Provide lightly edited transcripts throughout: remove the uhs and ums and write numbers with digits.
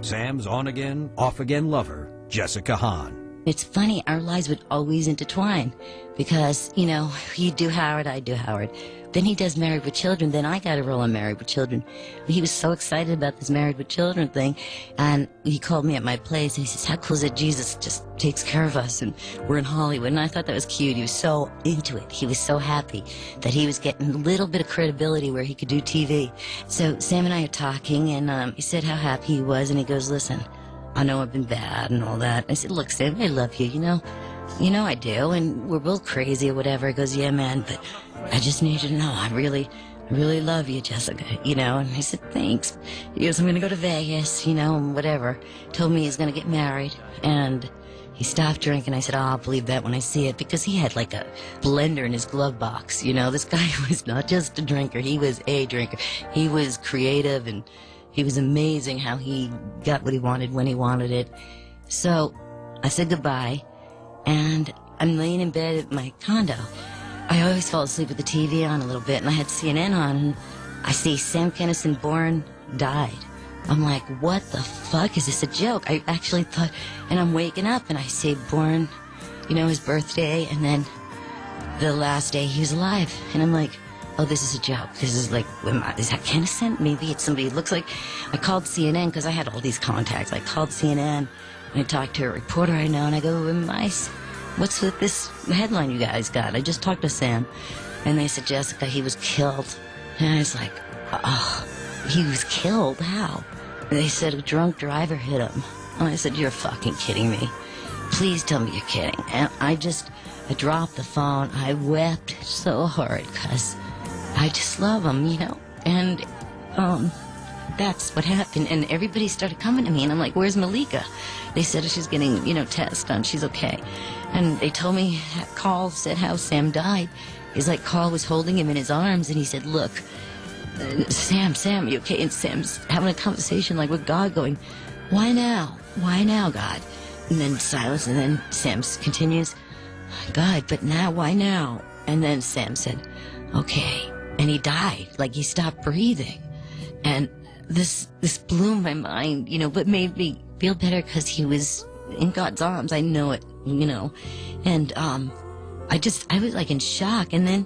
Sam's on-again, off-again lover, Jessica Hawn. It's funny, our lives would always intertwine because, you know, he'd do Howard, I'd do Howard. Then he does Married with Children, then I got a role on Married with Children. He was so excited about this Married with Children thing, and he called me at my place, and he says, how cool is it Jesus just takes care of us, and we're in Hollywood, and I thought that was cute. He was so into it. He was so happy that he was getting a little bit of credibility where he could do TV. So Sam and I are talking, and he said how happy he was, and he goes, listen, I know I've been bad and all that. I said, look, Sam, I love you, you know I do, and we're both crazy or whatever. He goes, yeah, man, but I just need you to know I really love you, Jessica, you know. And I said, thanks. He goes, I'm going to go to Vegas, you know, and whatever. Told me he's going to get married, and he stopped drinking. I said, oh, I'll believe that when I see it, because he had like a blender in his glove box, you know. This guy was not just a drinker, he was a drinker. He was creative, and he was amazing how he got what he wanted when he wanted it. So I said goodbye, and I'm laying in bed at my condo. I always fall asleep with the TV on a little bit, and I had CNN on, and I see Sam Kinison born died. I'm like, what the fuck? Is this a joke? I actually thought, and I'm waking up, and I see born, you know, his birthday, and then the last day he was alive. And I'm like, oh, this is a joke. This is like, is that Kinison? Maybe it's somebody who looks like... I called CNN, because I had all these contacts. I called CNN, and I talked to a reporter I know, and I go, what's with this headline you guys got? I just talked to Sam, and they said, Jessica, he was killed. And I was like, oh, he was killed? How? And they said a drunk driver hit him. And I said, you're fucking kidding me. Please tell me you're kidding. And I dropped the phone. I wept so hard, because I just love him, you know. And that's what happened. And everybody started coming to me, and I'm like, where's Malika? They said she's getting, you know, tests done. She's okay. And they told me, Carl said how Sam died. He's like, Carl was holding him in his arms, and he said, look, Sam, you okay? And Sam's having a conversation like with God, going, why now? Why now, God? And then silence, and then Sam continues, God, but now, why now? And then Sam said, okay. And he died, like he stopped breathing. And this blew my mind, you know, but made me feel better, because he was in God's arms. I know it, you know. And I was like in shock. And then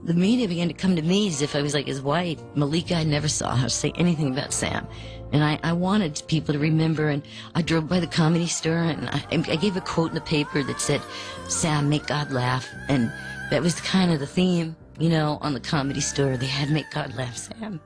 the media began to come to me as if I was like his wife. Malika, I never saw her say anything about Sam. And I wanted people to remember, and I drove by the Comedy Store, and I gave a quote in the paper that said, Sam, make God laugh. And that was kind of the theme, you know, on the Comedy Store. They had Make God Laugh, Sam.